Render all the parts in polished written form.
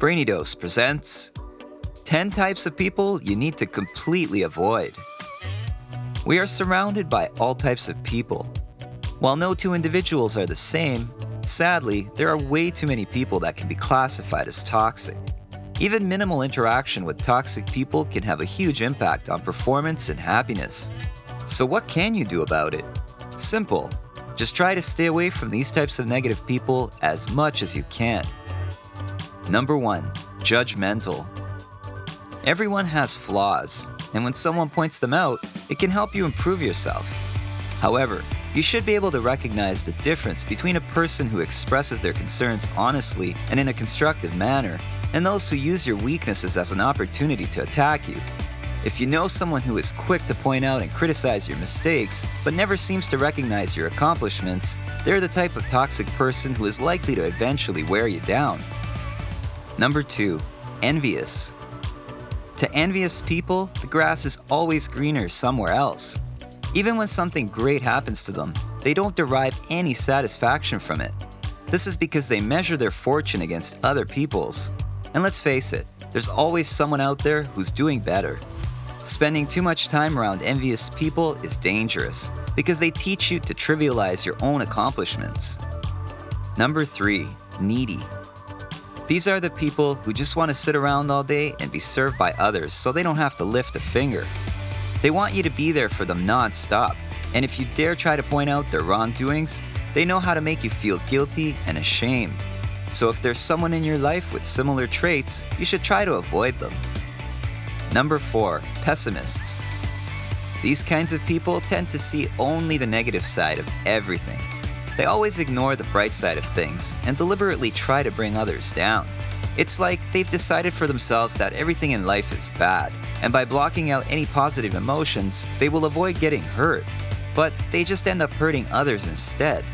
Brainy Dose presents 10 types of people you need to completely avoid. We are surrounded by all types of people. While no two individuals are the same, sadly, there are way too many people that can be classified as toxic. Even minimal interaction with toxic people can have a huge impact on performance and happiness. So what can you do about it? Simple. Just try to stay away from these types of negative people as much as you can. Number 1. Judgmental. Everyone has flaws, and when someone points them out, it can help you improve yourself. However, you should be able to recognize the difference between a person who expresses their concerns honestly and in a constructive manner, and those who use your weaknesses as an opportunity to attack you. If you know someone who is quick to point out and criticize your mistakes, but never seems to recognize your accomplishments, they're the type of toxic person who is likely to eventually wear you down. Number 2. Envious. To envious people, the grass is always greener somewhere else. Even when something great happens to them, they don't derive any satisfaction from it. This is because they measure their fortune against other people's. And let's face it, there's always someone out there who's doing better. Spending too much time around envious people is dangerous because they teach you to trivialize your own accomplishments. Number 3. Needy. These are the people who just want to sit around all day and be served by others so they don't have to lift a finger. They want you to be there for them non-stop, and if you dare try to point out their wrongdoings, they know how to make you feel guilty and ashamed. So if there's someone in your life with similar traits, you should try to avoid them. Number 4. Pessimists. These kinds of people tend to see only the negative side of everything. They always ignore the bright side of things and deliberately try to bring others down. It's like they've decided for themselves that everything in life is bad, and by blocking out any positive emotions, they will avoid getting hurt. But they just end up hurting others instead.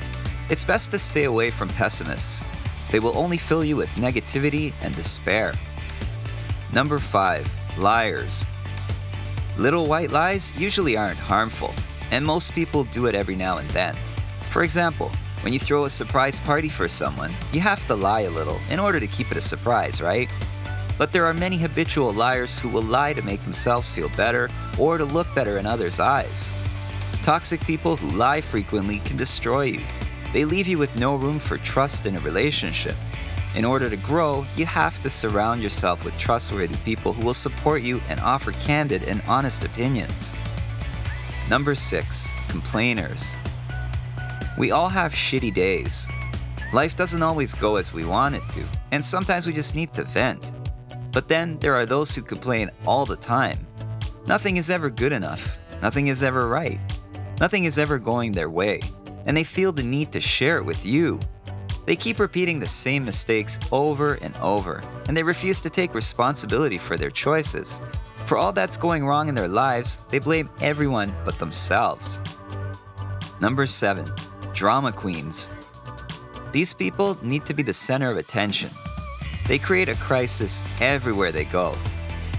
It's best to stay away from pessimists. They will only fill you with negativity and despair. Number 5. Liars. Little white lies usually aren't harmful, and most people do it every now and then. For example, when you throw a surprise party for someone, you have to lie a little in order to keep it a surprise, right? But there are many habitual liars who will lie to make themselves feel better or to look better in others' eyes. Toxic people who lie frequently can destroy you. They leave you with no room for trust in a relationship. In order to grow, you have to surround yourself with trustworthy people who will support you and offer candid and honest opinions. Number 6. Complainers. We all have shitty days. Life doesn't always go as we want it to, and sometimes we just need to vent. But then there are those who complain all the time. Nothing is ever good enough. Nothing is ever right. Nothing is ever going their way, and they feel the need to share it with you. They keep repeating the same mistakes over and over, and they refuse to take responsibility for their choices. For all that's going wrong in their lives, they blame everyone but themselves. Number 7. Drama queens. These people need to be the center of attention. They create a crisis everywhere they go.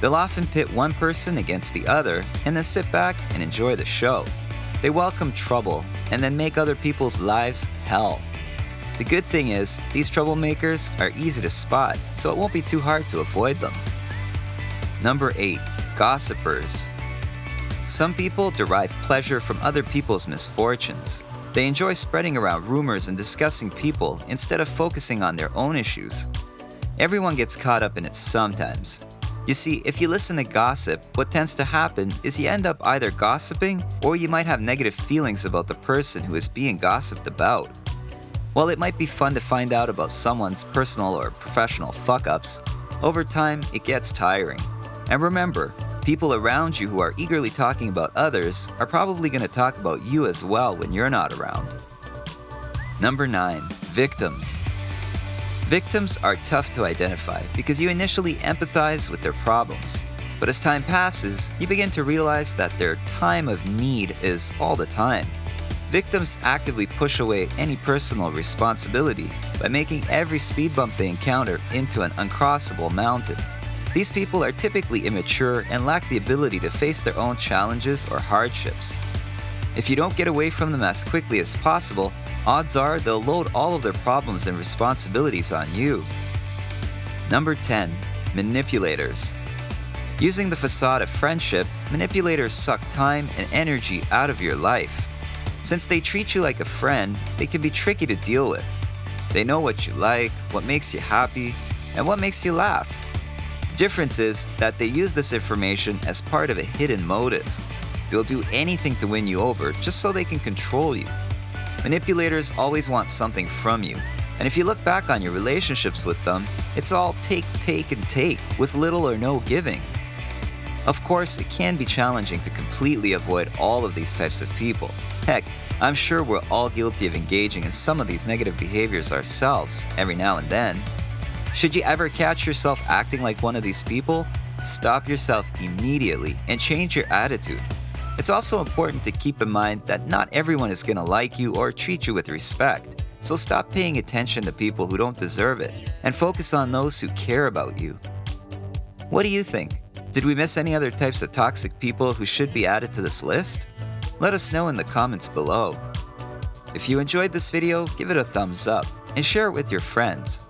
They'll often pit one person against the other and then sit back and enjoy the show. They welcome trouble and then make other people's lives hell. The good thing is, these troublemakers are easy to spot, so it won't be too hard to avoid them. Number 8. Gossipers. Some people derive pleasure from other people's misfortunes. They enjoy spreading around rumors and discussing people instead of focusing on their own issues. Everyone gets caught up in it sometimes. You see, if you listen to gossip, what tends to happen is you end up either gossiping or you might have negative feelings about the person who is being gossiped about. While it might be fun to find out about someone's personal or professional fuck-ups, over time it gets tiring. And remember, people around you who are eagerly talking about others are probably going to talk about you as well when you're not around. Number 9. Victims. Victims are tough to identify because you initially empathize with their problems. But as time passes, you begin to realize that their time of need is all the time. Victims actively push away any personal responsibility by making every speed bump they encounter into an uncrossable mountain. These people are typically immature and lack the ability to face their own challenges or hardships. If you don't get away from them as quickly as possible, odds are they'll load all of their problems and responsibilities on you. Number 10. Manipulators. Using the facade of friendship, manipulators suck time and energy out of your life. Since they treat you like a friend, they can be tricky to deal with. They know what you like, what makes you happy, and what makes you laugh. The difference is that they use this information as part of a hidden motive. They'll do anything to win you over just so they can control you. Manipulators always want something from you, and if you look back on your relationships with them, it's all take, and take, with little or no giving. Of course, it can be challenging to completely avoid all of these types of people. Heck, I'm sure we're all guilty of engaging in some of these negative behaviors ourselves, every now and then. Should you ever catch yourself acting like one of these people, stop yourself immediately and change your attitude. It's also important to keep in mind that not everyone is going to like you or treat you with respect, so stop paying attention to people who don't deserve it and focus on those who care about you. What do you think? Did we miss any other types of toxic people who should be added to this list? Let us know in the comments below. If you enjoyed this video, give it a thumbs up and share it with your friends.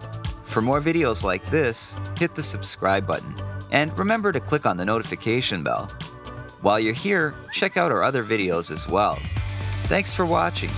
For more videos like this, hit the subscribe button and remember to click on the notification bell. While you're here, check out our other videos as well. Thanks for watching.